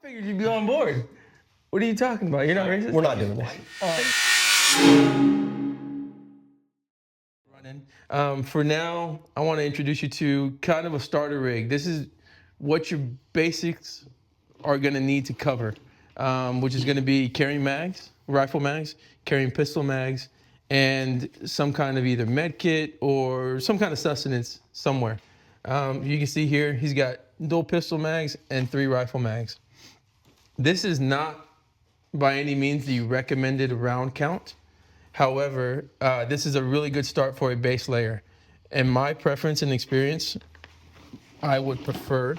figured you'd be on board. What are you talking about? You're not racist? We're not doing this. For now, I want to introduce you to kind of a starter rig. This is what your basics are going to need to cover, which is going to be carrying mags, rifle mags, carrying pistol mags, and some kind of either med kit or some kind of sustenance somewhere. You can see here, he's got dual pistol mags and 3 rifle mags. This is not by any means the recommended round count. However, this is a really good start for a base layer. In my preference and experience, I would prefer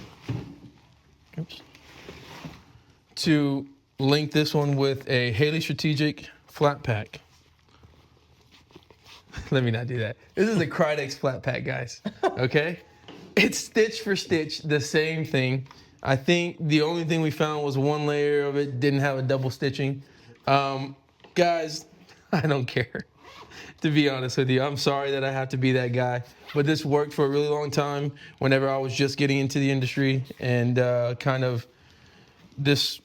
to link this one with a Haley Strategic flat pack. Let me not do that. This is a Cridex flat pack, guys. Okay? It's stitch for stitch, the same thing. I think the only thing we found was one layer of it didn't have a double stitching. Guys, I don't care, to be honest with you. I'm sorry that I have to be that guy, but this worked for a really long time whenever I was just getting into the industry and kind of this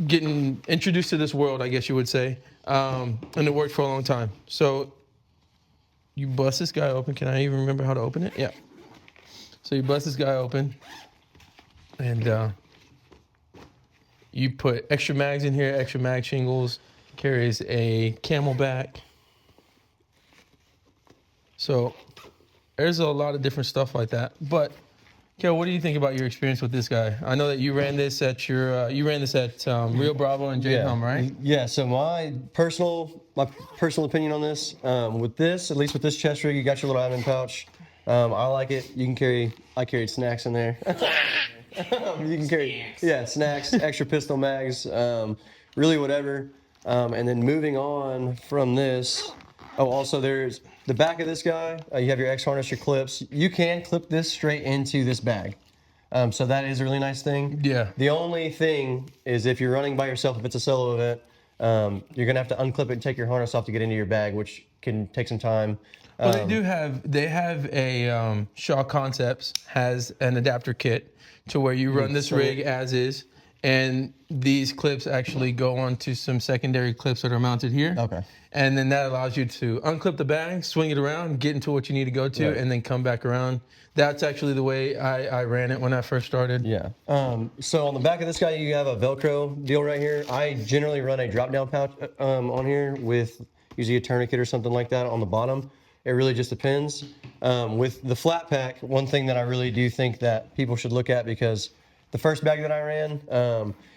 getting introduced to this world, I guess you would say, and it worked for a long time. So you bust this guy open. Can I even remember how to open it? Yeah. So you bust this guy open, and you put extra mags in here, extra mag shingles, carries a Camelback. So there's a lot of different stuff like that. But Cale, what do you think about your experience with this guy? I know that you ran this at your Rio Bravo and J Hum, right? Yeah. So my personal opinion on this, with this, at least with this chest rig, you got your little admin pouch. I like it. I carried snacks in there. You can carry, snacks, extra pistol mags, really whatever. And then moving on from this, also there's the back of this guy. You have your X harness, your clips. You can clip this straight into this bag. So that is a really nice thing. Yeah. The only thing is if you're running by yourself, if it's a solo event, you're gonna have to unclip it and take your harness off to get into your bag, which can take some time. Well, they have a Shaw Concepts has an adapter kit to where you run this rig as is, and these clips actually go onto some secondary clips that are mounted here. Okay. And then that allows you to unclip the bag, swing it around, get into what you need to go to, and then come back around. That's actually the way I ran it when I first started. Yeah. So on the back of this guy, you have a Velcro deal right here. I generally run a drop-down pouch on here with usually a tourniquet or something like that on the bottom. It really just depends. With the flat pack, one thing that I really do think that people should look at, because the first bag that I ran,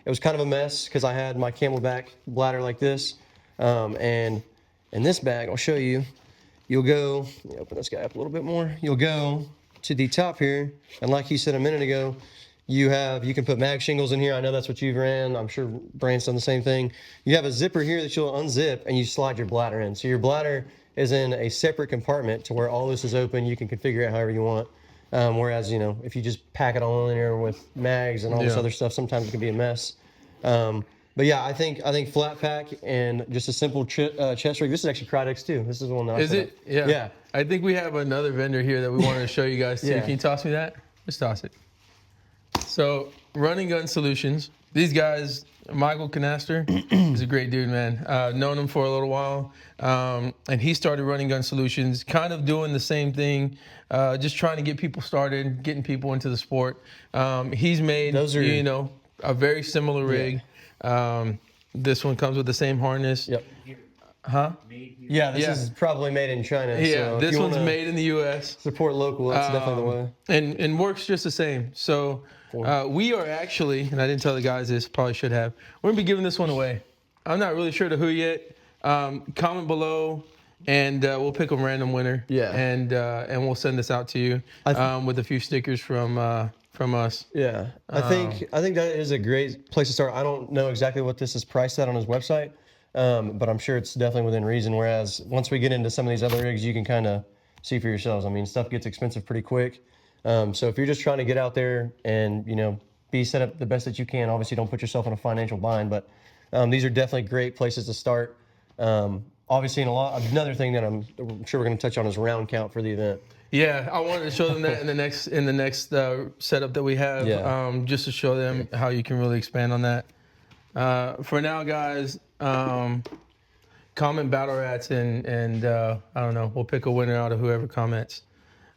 it was kind of a mess because I had my Camelback bladder like this. And in this bag, I'll show you, you'll go, let me open this guy up a little bit more. You'll go to the top here. And like you said a minute ago, you can put mag shingles in here. I know that's what you've ran. I'm sure Brand's done the same thing. You have a zipper here that you'll unzip and you slide your bladder in. So your bladder is in a separate compartment to where all this is open. You can configure it however you want. Whereas, if you just pack it all in there with mags and all this other stuff, sometimes it can be a mess. But yeah, I think flat pack and just a simple chest rig. This is actually Cridex too. This is the one that Is it? Yeah. Yeah. I think we have another vendor here that we wanted to show you guys too. Yeah. Can you toss me that? Just toss it. So, Running Gun Solutions. These guys, Michael Canaster is a great dude, man. Known him for a little while. And he started Running Gun Solutions, kind of doing the same thing, just trying to get people started, getting people into the sport. He's made, a very similar rig. This one comes with the same harness. Yep. Huh? Yeah, this is probably made in China. Yeah, so this one's made in the U.S. Support local, that's definitely the way. And works just the same. So we are actually, and I didn't tell the guys this, probably should have, we're going to be giving this one away. I'm not really sure to who yet. Comment below, and we'll pick a random winner. Yeah. And we'll send this out to you with a few stickers from us. Yeah, I think that is a great place to start. I don't know exactly what this is priced at on his website, but I'm sure it's definitely within reason. Whereas once we get into some of these other rigs, you can kind of see for yourselves. I mean, stuff gets expensive pretty quick. So if you're just trying to get out there and be set up the best that you can, obviously don't put yourself in a financial bind. But these are definitely great places to start. obviously, another thing that I'm sure we're going to touch on is round count for the event. Yeah, I wanted to show them that in the next setup that we have, Yeah. just to show them how you can really expand on that. For now, guys, comment battle rats and I don't know. We'll pick a winner out of whoever comments.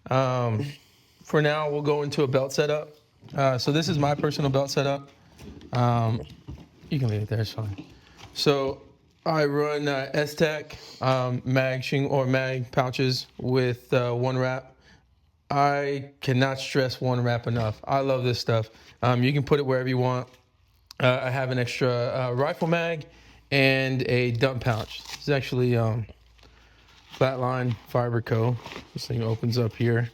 For now, we'll go into a belt setup. So this is my personal belt setup. You can leave it there. It's fine. So I run S-Tech mag pouches with one wrap. I cannot stress one wrap enough. I love this stuff. You can put it wherever you want. I have an extra rifle mag and a dump pouch. This is actually Flatline Fiber Co. This thing opens up here.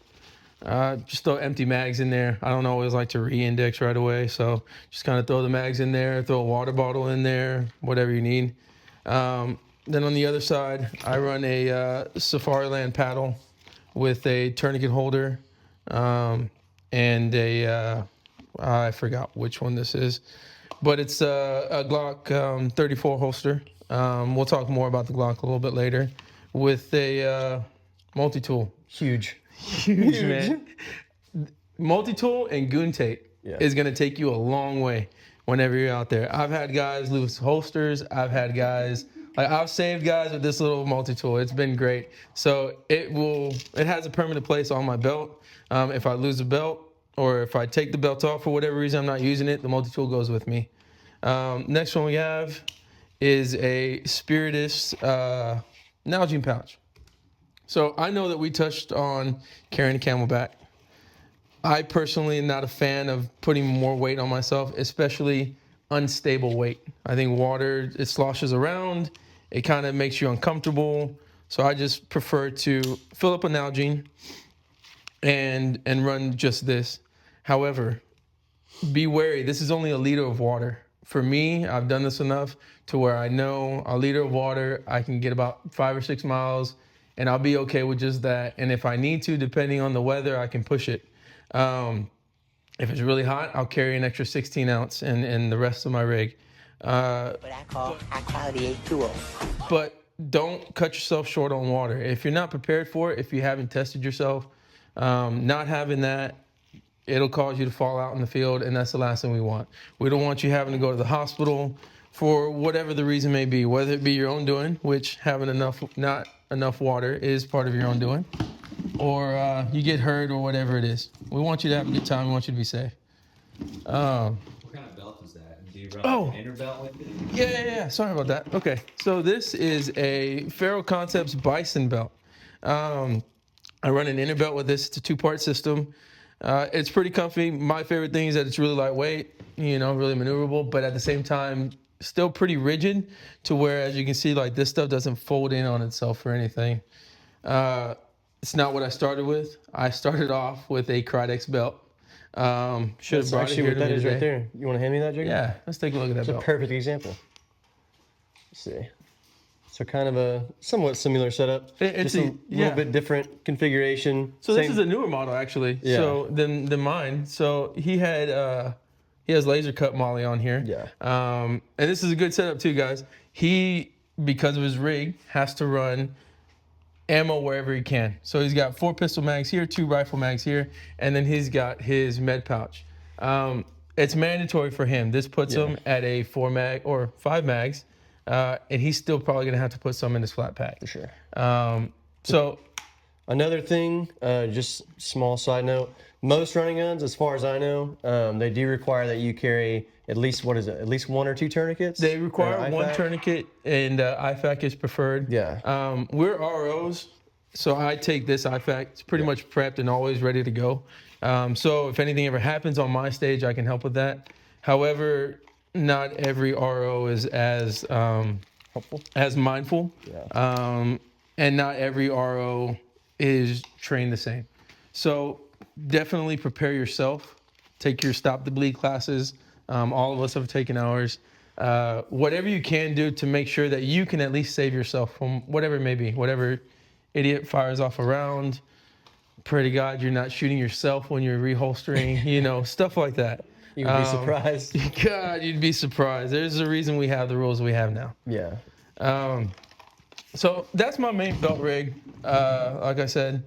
Just throw empty mags in there. I don't always like to re-index right away, so just kind of throw the mags in there, throw a water bottle in there, whatever you need. Then on the other side, I run a Safariland paddle with a tourniquet holder and I forgot which one this is, but it's a Glock 34 holster. We'll talk more about the Glock a little bit later, with a multi-tool. Huge, man. Multi-tool and goon tape is going to take you a long way whenever you're out there. I've had guys lose holsters. I've saved guys with this little multi-tool. It's been great. So it has a permanent place on my belt. If I lose a belt or if I take the belt off for whatever reason I'm not using it, the multi-tool goes with me. Next one we have is a Spiritus Nalgene pouch. So I know that we touched on carrying a Camelback. I personally am not a fan of putting more weight on myself, especially unstable weight. I think water, it sloshes around. It kind of makes you uncomfortable. So I just prefer to fill up a Nalgene and run just this. However, be wary. This is only a liter of water. For me, I've done this enough to where I know a liter of water, I can get about 5 or 6 miles, and I'll be okay with just that. And if I need to, depending on the weather, I can push it. If it's really hot, I'll carry an extra 16 ounce in the rest of my rig. What I call high quality A2O. But don't cut yourself short on water. If you're not prepared for it, if you haven't tested yourself, not having that, it'll cause you to fall out in the field, and that's the last thing we want. We don't want you having to go to the hospital for whatever the reason may be, whether it be your own doing, which having not enough water is part of your own doing, or you get hurt or whatever it is. We want you to have a good time. We want you to be safe. What kind of belt is that? Do you run an inner belt with it? Yeah. Sorry about that. Okay. So this is a Faro Concepts Bison belt. I run an inner belt with this. It's a 2-part system. It's pretty comfy. My favorite thing is that it's really lightweight, really maneuverable, but at the same time, still pretty rigid to where, as you can see, like this stuff doesn't fold in on itself or anything. It's not what I started with. I started off with a Cridex belt. Should have brought it here what that to me is today. right there. You want to hand me that, Jacob? Yeah, let's take a look at that It's a belt. perfect example. Let's see. So kind of a somewhat similar setup. It's just a a little bit different configuration. So this is a newer model actually. Yeah. So than mine. So he has laser cut Molly on here. Yeah. And this is a good setup too, guys. He, because of his rig, has to run ammo wherever he can. So he's got 4 pistol mags here, 2 rifle mags here, and then he's got his med pouch. It's mandatory for him. This puts him at a 4 mag or 5 mags. And he's still probably gonna have to put some in his flat pack. For sure. So Another thing, just small side note, most running guns, as far as I know, they do require that you carry at least 1 or 2 tourniquets? they require Or 1 IFAK? tourniquet, and IFAK is preferred. Yeah. We're ROs, so I take this IFAK. It's pretty much prepped and always ready to go. So if anything ever happens on my stage, I can help with that. However, not every RO is as Helpful. as mindful, Yeah. and not every RO is trained the same. So definitely prepare yourself. Take your Stop the Bleed classes. All of us have taken ours. Whatever you can do to make sure that you can at least save yourself from whatever it may be. Whatever idiot fires off a round. Pray to God you're not shooting yourself when you're reholstering, stuff like that. You'd be surprised. God, you'd be surprised. There's a reason we have the rules we have now. Yeah. So that's my main belt rig. Like I said,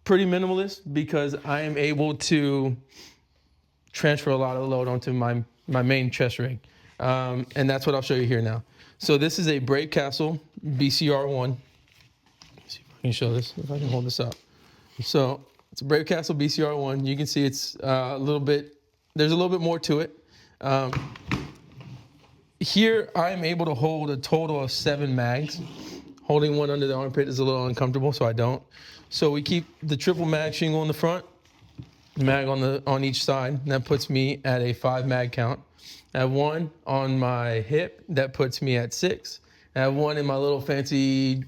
pretty minimalist because I am able to transfer a lot of the load onto my main chest rig. And that's what I'll show you here now. So this is a Brave Castle BCR1. Let's see if I can show this, if I can hold this up. So it's a Brave Castle BCR1. You can see it's a little bit, there's a little bit more to it. Here I'm able to hold a total of 7 mags. Holding one under the armpit is a little uncomfortable, so I don't. So we keep the triple mag shingle in the front, mag on each side. And that puts me at a 5 mag count. I have one on my hip that puts me at 6. I have one in my little fancy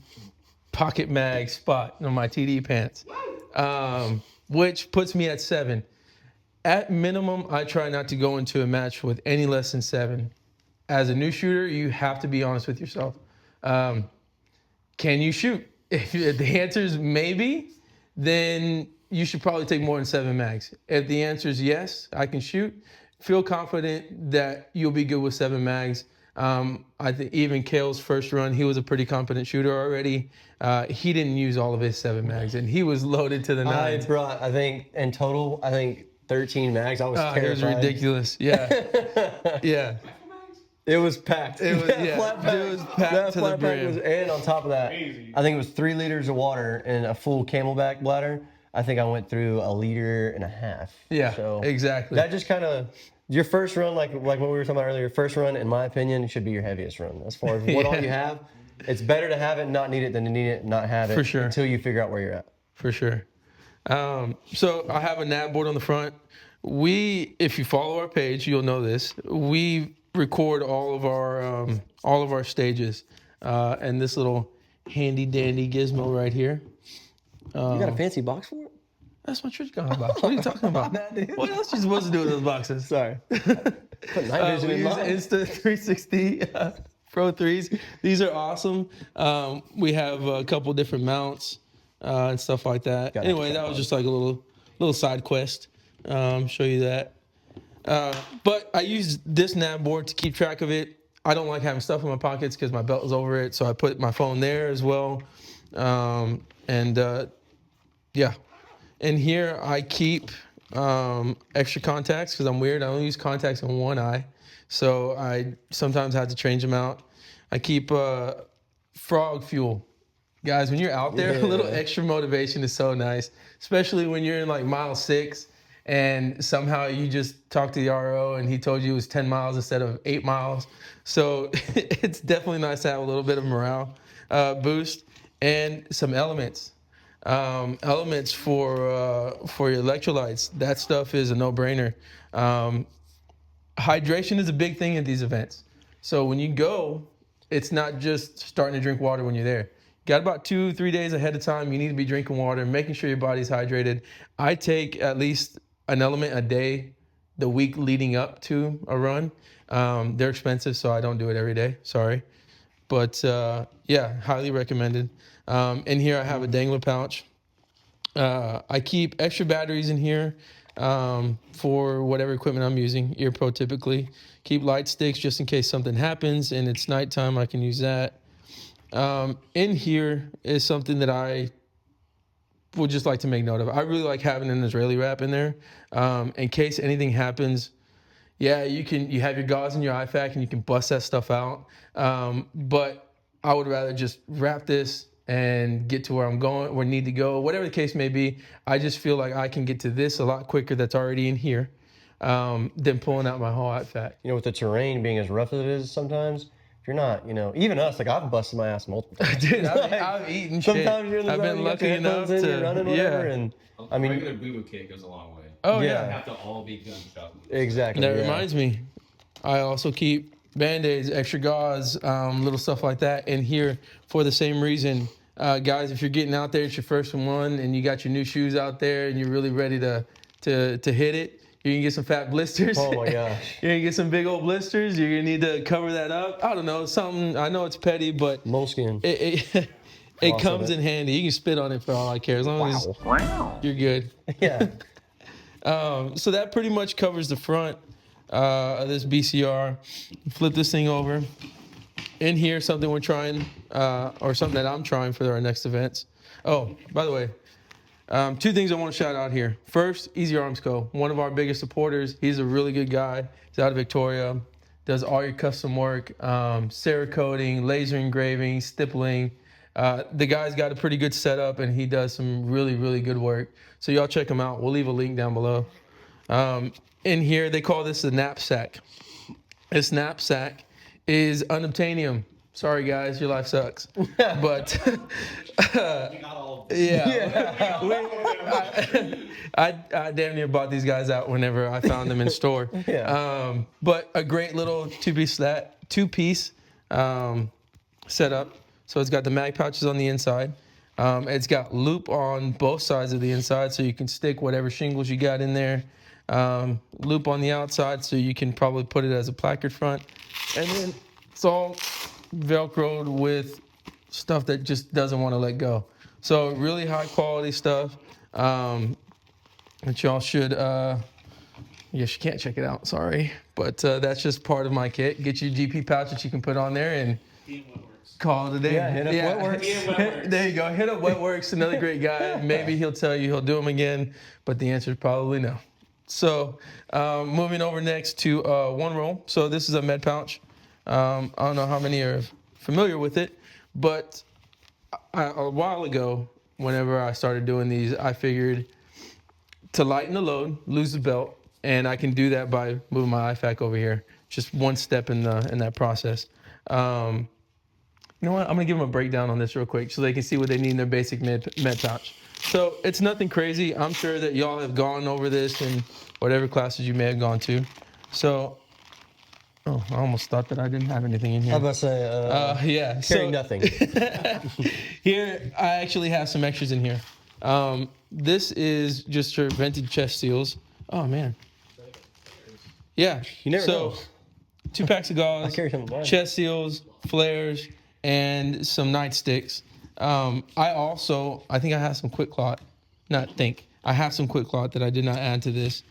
pocket mag spot on my TD pants, which puts me at 7. At minimum, I try not to go into a match with any less than 7. As a new shooter, you have to be honest with yourself. Can you shoot? If the answer is maybe, then you should probably take more than 7 mags. If the answer is yes, I can shoot, feel confident that you'll be good with 7 mags. I think even Cale's first run, he was a pretty competent shooter already. He didn't use all of his 7 mags, and he was loaded to the nines. I brought, in total, 13 mags. I was terrified. It was ridiculous. Yeah. Yeah. It was packed. It was, flat pack, it was packed to the brim. And on top of that, I think it was 3 liters of water in a full Camelback bladder. I think I went through 1.5 liters. Yeah, so exactly. That just kind of, your first run, like what we were talking about earlier, your first run, in my opinion, should be your heaviest run. As far as what all you have, it's better to have it and not need it than to need it and not have it. For sure. Until you figure out where you're at. For sure. So I have a nav board on the front. If you follow our page, you'll know this. We record all of our stages, and this little handy dandy gizmo right here. You got a fancy box for it? That's my Trick Gone box. What are you talking about? What else are you supposed to do with those boxes? Sorry. Put night vision We in use mine. Insta 360 Pro 3s. These are awesome. We have a couple different mounts and stuff like that. Anyway, that was just like a little side quest. Show you that. But I use this nav board to keep track of it. I don't like having stuff in my pockets because my belt is over it, so I put my phone there as well. Yeah. And here I keep extra contacts because I'm weird. I only use contacts in one eye, so I sometimes have to change them out. I keep frog fuel. Guys, when you're out there, a little extra motivation is so nice, especially when you're in like mile 6 and somehow you just talked to the RO and he told you it was 10 miles instead of 8 miles. So it's definitely nice to have a little bit of morale boost and some elements. Elements for your electrolytes. That stuff is a no-brainer. Hydration is a big thing at these events. So when you go, it's not just starting to drink water when you're there. Got about 2-3 days ahead of time, you need to be drinking water, making sure your body's hydrated. I take at least an element a day the week leading up to a run. They're expensive, so I don't do it every day. Sorry. But yeah, highly recommended. In here I have a dangler pouch. I keep extra batteries in here for whatever equipment I'm using, ear pro typically. Keep light sticks just in case something happens and it's nighttime, I can use that. In here is something that I would just like to make note of. I really like having an Israeli wrap in there. In case anything happens, yeah, you have your gauze and your IFAK and you can bust that stuff out. But I would rather just wrap this and get to where I'm going, where I need to go, whatever the case may be. I just feel like I can get to this a lot quicker that's already in here than pulling out my whole IFAK. You know, with the terrain being as rough as it is sometimes, if you're not, even us, like I've busted my ass multiple times. Dude, I've eaten shit. Sometimes you're in the I've been lucky enough to, you're running whatever, and I mean, regular boo-boo kit goes a long way. Oh, You yeah. don't have to all be gun shop. Exactly. That reminds me, I also keep Band-Aids, extra gauze, little stuff like that in here for the same reason. Guys, if you're getting out there, it's your first one, and you got your new shoes out there, and you're really ready to hit it, you can get some fat blisters. Oh my gosh. You're gonna get some big old blisters. You're gonna need to cover that up. I don't know, something. I know it's petty, but moleskin. It comes in handy. You can spit on it for all I care, as long as you're good. Yeah. So that pretty much covers the front of this BCR. Flip this thing over. in here, something we're trying, or something that I'm trying for our next events. Oh, by the way, two things I want to shout out here. First, Easy Arms Co., one of our biggest supporters. He's a really good guy. He's out of Victoria. Does all your custom work, Cerakoting, laser engraving, stippling. The guy's got a pretty good setup, and he does some really, really good work. So y'all check him out. We'll leave a link down below. In here, they call this the knapsack. This knapsack is unobtainium. Sorry, guys, your life sucks. But yeah, I damn near bought these guys out whenever I found them in store. Yeah. But a great little two-piece setup. So it's got the mag pouches on the inside. It's got loop on both sides of the inside, so you can stick whatever shingles you got in there. Loop on the outside, so you can probably put it as a placard front. And then it's all Velcroed with stuff that just doesn't want to let go. So really high quality stuff that y'all should, yes, you can't check it out, sorry. But that's just part of my kit. Get your GP pouch that you can put on there and call it a day. Yeah, hit up Wetworks. There you go. Hit up Wetworks, another great guy. Maybe he'll tell you he'll do them again, but the answer is probably no. So moving over next to one roll. So this is a med pouch. I don't know how many are familiar with it, but a while ago, whenever I started doing these, I figured to lighten the load, lose the belt, and I can do that by moving my IFAK over here. Just one step in that process. You know what? I'm gonna give them a breakdown on this real quick so they can see what they need in their basic med pouch. So it's nothing crazy. I'm sure that y'all have gone over this in whatever classes you may have gone to. So, oh, I almost thought that I didn't have anything in here. I was about to say, Yeah. carrying nothing. Here, I actually have some extras in here. This is just your vented chest seals. Oh, man. Yeah. You never know. 2 packs of I gauze, carry some of mine. chest seals, flares, and some nightsticks. I think I have some quick clot. I have some quick clot that I did not add to this.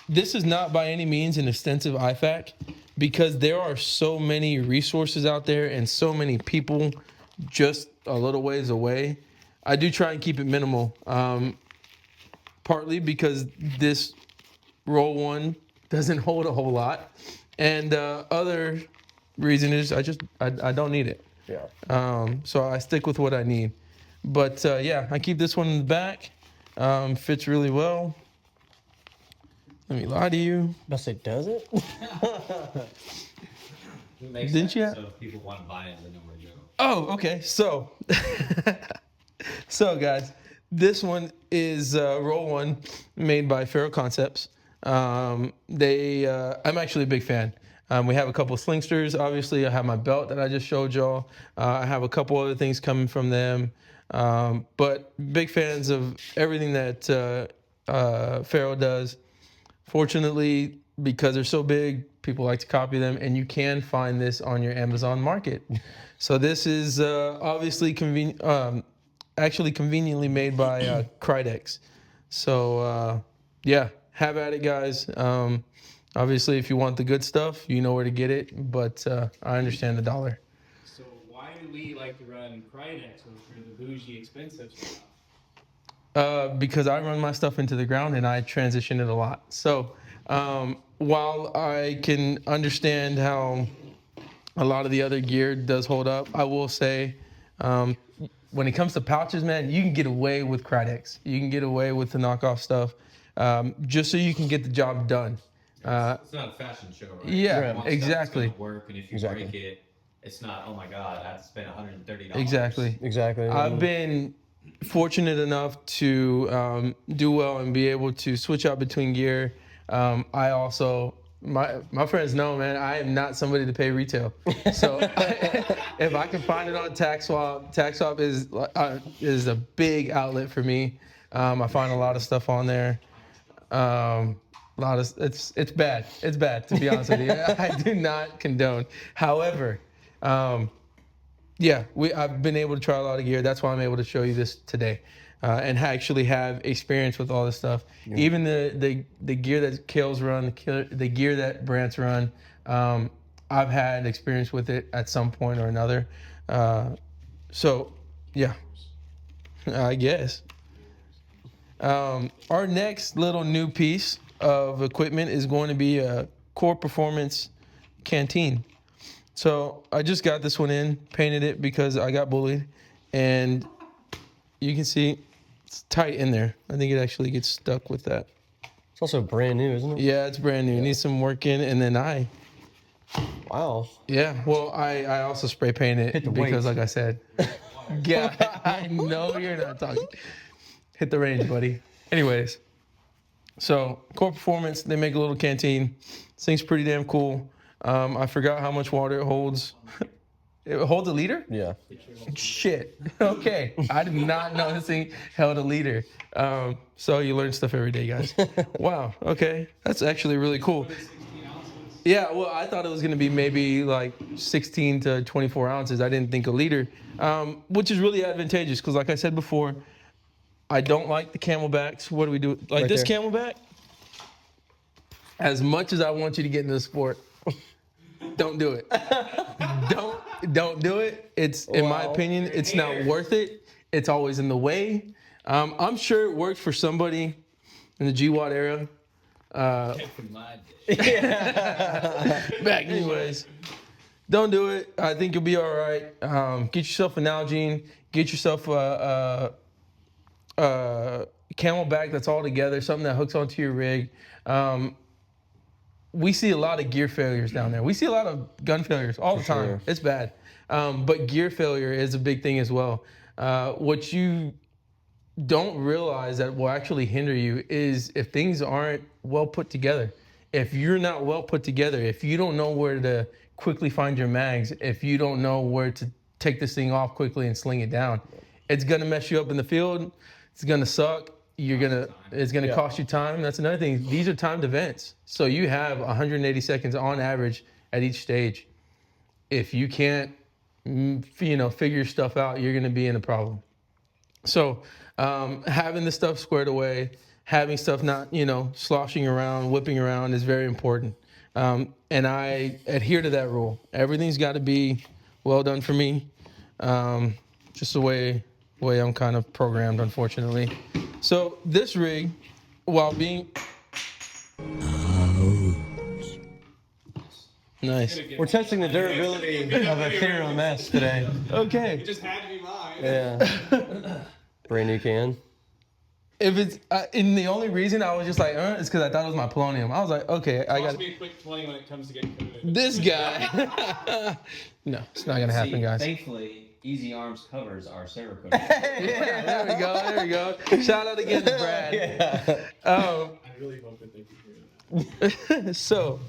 This is not by any means an extensive IFAK because there are so many resources out there and so many people just a little ways away. I do try and keep it minimal, partly because this roll one doesn't hold a whole lot, and other reason is I don't need it. Yeah. So I stick with what I need. But yeah, I keep this one in the back. Fits really well. Let me lie to you. I say, does it? It makes Didn't sense, you have- So if people want to buy it, they know where to go. Oh, okay. So, so guys, this one is roll one made by Ferro Concepts. I'm actually a big fan. We have a couple of slingsters. Obviously, I have my belt that I just showed y'all. I have a couple other things coming from them. But big fans of everything that Ferro does. Fortunately, because they're so big, people like to copy them, and you can find this on your Amazon market. So this is obviously actually conveniently made by Cridex. So yeah, have at it, guys. Obviously, if you want the good stuff, you know where to get it, but I understand the dollar. So why do we like to run Cridex over the bougie expensive stuff? Because I run my stuff into the ground and I transition it a lot. So while I can understand how a lot of the other gear does hold up, I will say when it comes to pouches, man, you can get away with Cridex. You can get away with the knockoff stuff just so you can get the job done. It's not a fashion show, right? Yeah, You want stuff that's exactly. gonna work, and if you Exactly. break it, it's not. Oh my God, I have to spend $130. Exactly. Exactly. I've been fortunate enough to do well and be able to switch out between gear. I also, my friends know, man, I am not somebody to pay retail. So if I can find it on TaxSwap is a big outlet for me. I find a lot of stuff on there. It's bad. It's bad, to be honest with you. I do not condone. However, yeah, I've been able to try a lot of gear. That's why I'm able to show you this today, and actually have experience with all this stuff. Yeah. Even the gear that Cale's run, the gear that Brant's run, I've had experience with it at some point or another. So, yeah, I guess. Our next little new piece of equipment is going to be a Core Performance canteen. So I just got this one in, painted it because I got bullied, and you can see it's tight in there. I think it actually gets stuck with that. It's also brand new, isn't it? Yeah, it's brand new. Needs some work in, and then Wow. yeah. Well, I also spray paint it the because, weight. like I said, yeah, I know you're not talking. Hit the range, buddy. Anyways, so Core Performance, they make a little canteen. This thing's pretty damn cool. I forgot how much water it holds. It holds a liter? Yeah. Shit. Okay. I did not know this thing held a liter. So you learn stuff every day, guys. Wow. Okay. That's actually really cool. 16 ounces. Yeah. Well, I thought it was going to be maybe like 16 to 24 ounces. I didn't think a liter, which is really advantageous because, like I said before, I don't like the Camelbacks. What do we do? Like Right this there. Camelback? As much as I want you to get into the sport, don't do it. Don't do it. It's, in my Wow. opinion, it's not worth it. It's always in the way. I'm sure it worked for somebody in the GWAT era. From my day. Back anyways. Don't do it. I think you'll be all right. Get yourself an Nalgene. Get yourself a Camelback that's all together, something that hooks onto your rig. We see a lot of gear failures down there. We see a lot of gun failures all the time. sure. It's bad. But gear failure is a big thing as well. What you don't realize that will actually hinder you is if things aren't well put together. If you're not well put together, if you don't know where to quickly find your mags, if you don't know where to take this thing off quickly and sling it down, it's gonna mess you up in the field. It's gonna suck. It's gonna cost you time. That's another thing. These are timed events, so you have 180 seconds on average at each stage. If you can't, figure stuff out, you're gonna be in a problem. So having the stuff squared away, having stuff not, sloshing around, whipping around is very important. And I adhere to that rule. Everything's got to be well done for me. Just the way I'm kind of programmed, unfortunately. So this rig, while being nice. We're testing the durability of a Theorem S today. Okay. It just had to be mine. Yeah. Brand new can. If it's and the only reason I was just like, is because I thought it was my polonium. I was like, okay, I got Cost me a quick 20 when it comes to getting coated. this guy. No, it's not gonna happen, See, guys. Thankfully, Easy Arms covers our Cerakote. Yeah, there we go. Shout out again to Brad. I really hope that they can hear that. So,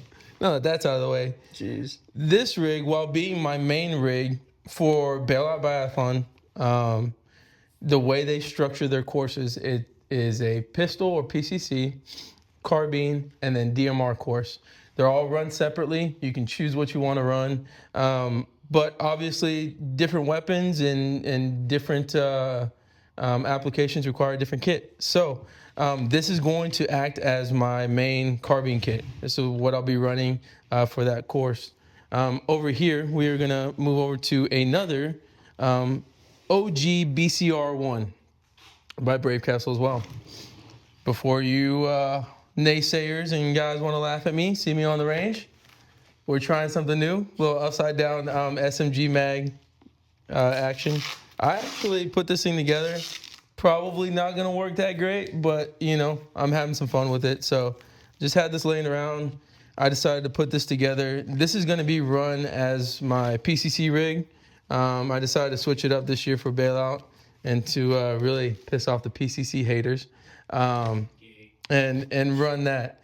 now that that's out of the way, Jeez. this rig, while being my main rig for Bailout Biathlon, the way they structure their courses, it is a pistol or PCC, carbine, and then DMR course. They're all run separately. You can choose what you want to run. But obviously, different weapons and different applications require a different kit. So this is going to act as my main carbine kit. This is what I'll be running for that course. Over here, we are going to move over to another OG BCR1 by Brave Castle as well. Before you naysayers and guys want to laugh at me, see me on the range, we're trying something new, a little upside down SMG mag action. I actually put this thing together. Probably not gonna work that great, but I'm having some fun with it. So just had this laying around. I decided to put this together. This is gonna be run as my PCC rig. I decided to switch it up this year for bailout and to really piss off the PCC haters and run that.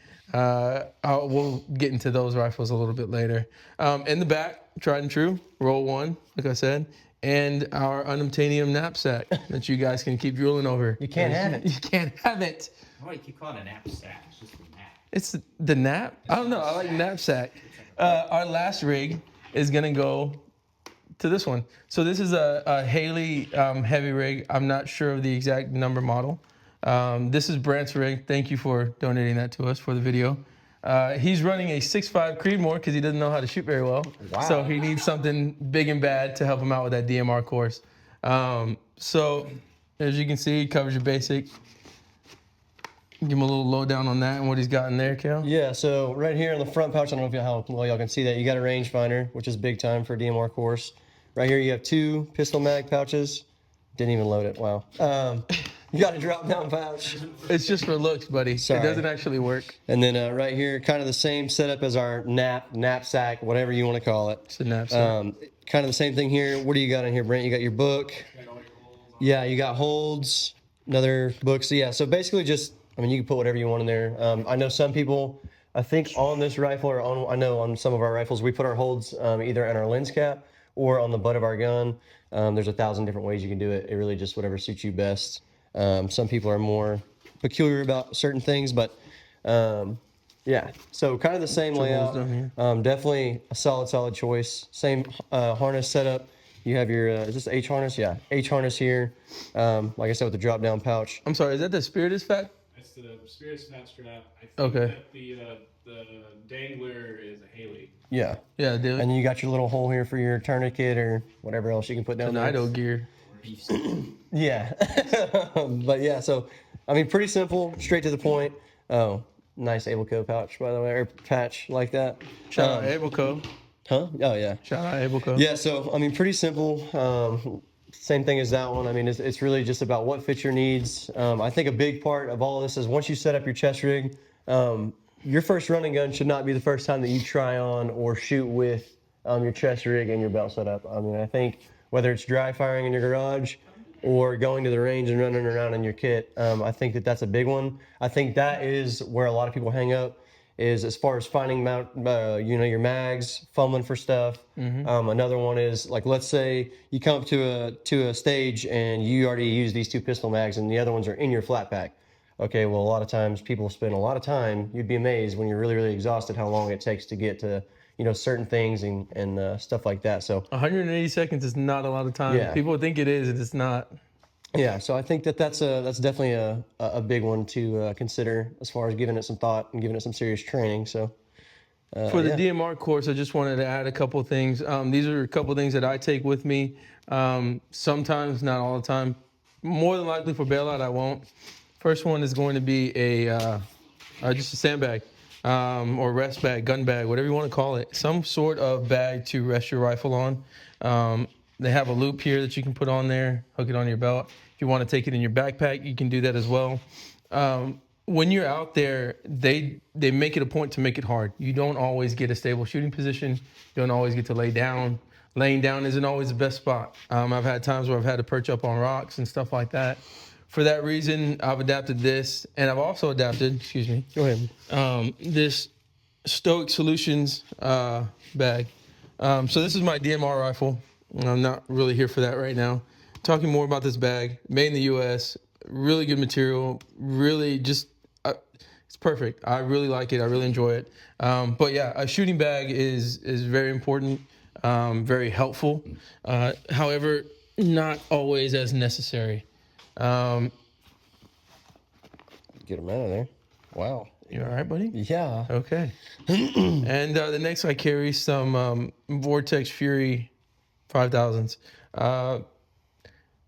We'll get into those rifles a little bit later. In the back, tried and true, roll one, like I said, and our unobtainium knapsack that you guys can keep drooling over. You can't have it. You can't have it. Why do you keep calling it a knapsack? It's just a nap. It's the nap. I don't know. I like knapsack. Our last rig is gonna go to this one. So this is a Haley heavy rig. I'm not sure of the exact number model. This is Brant's rig. Thank you for donating that to us for the video. He's running a 6.5 Creedmoor because he doesn't know how to shoot very well. Wow. So he needs something big and bad to help him out with that DMR course. So as you can see, he covers your basic. Give him a little lowdown on that and what he's got in there, Cale. Yeah, so right here in the front pouch, I don't know how well y'all can see that. You got a rangefinder, which is big time for a DMR course. Right here, you have 2 pistol mag pouches. Didn't even load it. Wow. You got a drop down pouch. It's just for looks, buddy. Sorry. It doesn't actually work. And then right here, kind of the same setup as our knapsack, whatever you want to call it. It's a knapsack. Kind of the same thing here. What do you got in here, Brent? You got your book. Yeah, you got holds, another book. So yeah, so basically just, I mean, you can put whatever you want in there. I know some people, I think on this rifle or I know on some of our rifles, we put our holds either in our lens cap or on the butt of our gun. There's 1,000 different ways you can do it. It really just whatever suits you best. Some people are more peculiar about certain things, but yeah. So kind of the same layout. Definitely a solid choice. Same harness setup. You have your, is this H harness? Yeah, H harness here. Like I said, with the drop down pouch. I'm sorry, is that the Spiritus Fat? That's the Spirit Snap strap. I think Okay. that the dangler is a Haley. Yeah. Yeah, dude. And then you got your little hole here for your tourniquet or whatever else you can put down there. Tornado gear. Yeah. But yeah, so, I mean, pretty simple, straight to the point. Oh, nice Ableco pouch, by the way, or patch like that. Shout out Ableco. Huh? Oh, yeah. Shout out Ableco. Yeah, so, I mean, pretty simple. Same thing as that one. I mean, it's really just about what fits your needs. I think a big part of all of this is once you set up your chest rig, your first running gun should not be the first time that you try on or shoot with your chest rig and your belt setup. I mean, I think whether it's dry firing in your garage or going to the range and running around in your kit, I think that that's a big one. I think that is where a lot of people hang up, is as far as finding your mags, fumbling for stuff. Another one is, like, let's say you come up to a stage and you already use these 2 pistol mags and the other ones are in your flat pack. Okay, well, a lot of times people spend a lot of time. You'd be amazed when you're really, really exhausted how long it takes to get to, certain things and stuff like that. So 180 seconds is not a lot of time. Yeah. People think it is, and it's not. yeah, so I think that's definitely a big one to consider as far as giving it some thought and giving it some serious training. So For the DMR course, I just wanted to add a couple things. These are a couple things that I take with me. Sometimes, not all the time. More than likely for bailout, I won't. First one is going to be just a sandbag or rest bag, gun bag, whatever you want to call it. Some sort of bag to rest your rifle on. They have a loop here that you can put on there, hook it on your belt. If you want to take it in your backpack, you can do that as well. When you're out there, they make it a point to make it hard. You don't always get a stable shooting position. You don't always get to lay down. Laying down isn't always the best spot. I've had times where I've had to perch up on rocks and stuff like that. For that reason, I've adapted this, and I've also adapted, go ahead. this Stoic Solutions bag. So this is my DMR rifle. I'm not really here for that right now. Talking more about this bag, made in the U.S., really good material, really just, it's perfect. I really like it. I really enjoy it. But yeah, a shooting bag is very important, very helpful. However, not always as necessary. Get them out of there. Wow. You all right, buddy? Yeah. Okay. And the next I carry some Vortex Fury 5000s.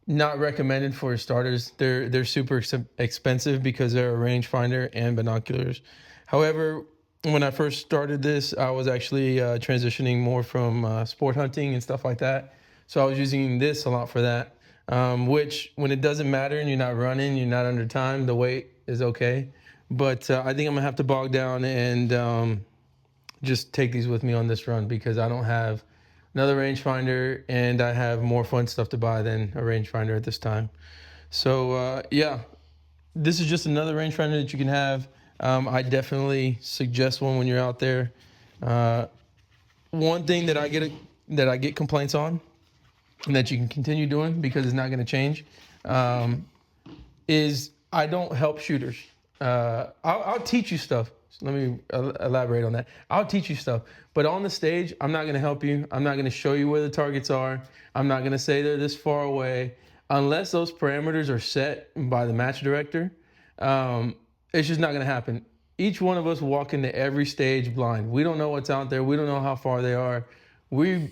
Not recommended for starters. They're super expensive because they're a rangefinder and binoculars. However, when I first started this, I was actually transitioning more from sport hunting and stuff like that. So I was using this a lot for that. Which, when it doesn't matter and you're not running, you're not under time, the weight is okay. But I think I'm gonna have to bog down and just take these with me on this run because I don't have another rangefinder and I have more fun stuff to buy than a rangefinder at this time. So yeah, this is just another rangefinder that you can have. I definitely suggest one when you're out there. One thing that I get complaints on, and that you can continue doing because it's not going to change, is I don't help shooters. I'll teach you stuff. So let me elaborate on that. I'll teach you stuff, but on the stage, I'm not going to help you. I'm not going to show you where the targets are. I'm not going to say they're this far away. Unless those parameters are set by the match director, it's just not going to happen. each one of us walk into every stage blind. We don't know what's out there. We don't know how far they are. We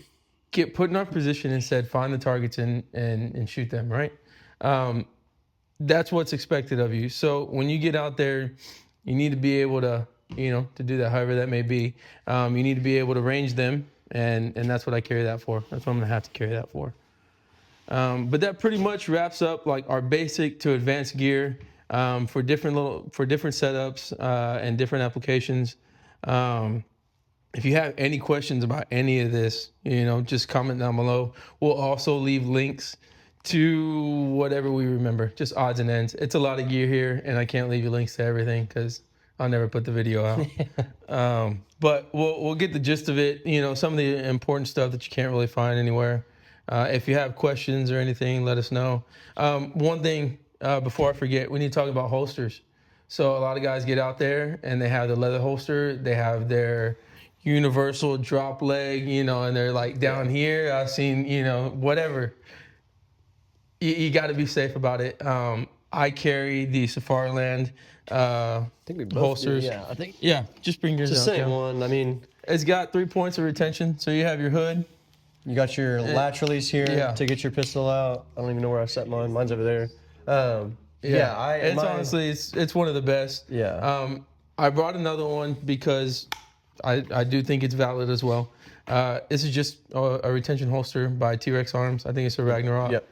get put in our position and said, find the targets and shoot them, right? That's what's expected of you. So when you get out there, you need to be able to, to do that, however that may be. You need to be able to range them, and that's what I carry that for. That's what I'm gonna have to carry that for. But that pretty much wraps up like our basic to advanced gear for different setups and different applications. If you have any questions about any of this, just comment down below. We'll also leave links to whatever we remember, just odds and ends. It's a lot of gear here, and I can't leave you links to everything because I'll never put the video out. But we'll get the gist of it. Some of the important stuff that you can't really find anywhere. If you have questions or anything, let us know. One thing before I forget, we need to talk about holsters. So a lot of guys get out there and they have the leather holster. They have their universal drop leg, and they're like down here. I've seen, whatever. You got to be safe about it. I carry the Safariland I think we both holsters. do, yeah, I think Yeah, just bring yours it's the out. same Cal. one. I mean, It's got 3 points of retention. So you have your hood. you got your latch release here yeah. to get your pistol out. I don't even know where I set mine. Mine's over there. Honestly, it's one of the best. Yeah. I brought another one because I do think it's valid as well. This is just a retention holster by T-Rex Arms. I think it's a Ragnarok. Yep.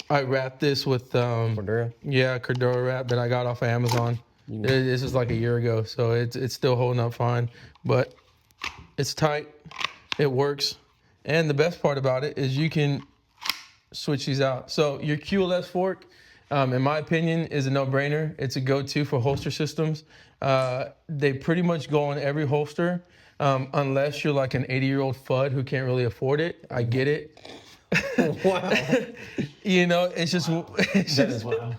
I wrapped this with Cordura. Yeah, Cordura wrap that I got off of Amazon. This is like a year ago, so it's still holding up fine. But it's tight, it works, and the best part about it is you can switch these out. So your QLS fork, in my opinion, is a no-brainer. It's a go-to for holster systems. They pretty much go on every holster, unless you're like an 80-year-old FUD who can't really afford it. I get it. Wow. It's just. It's That just is wild.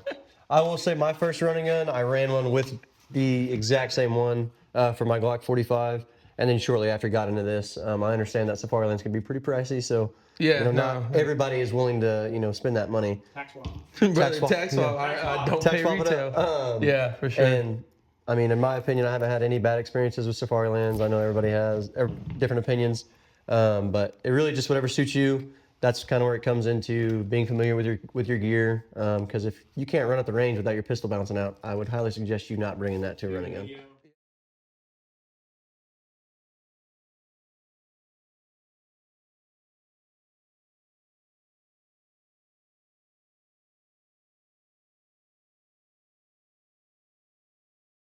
I will say my first running gun, I ran one with the exact same one for my Glock 45. And then shortly after got into this, I understand that Safarilands can be pretty pricey. So Yeah, not everybody is willing to, spend that money. Tax law. Brother, swap. tax swap. I don't Tax pay swap it retail. up. Yeah, for sure. And I mean, in my opinion, I haven't had any bad experiences with Safarilands. I know everybody has different opinions, but it really just whatever suits you. That's kind of where it comes into being familiar with your gear. Because if you can't run at the range without your pistol bouncing out, I would highly suggest you not bringing that to a running gun.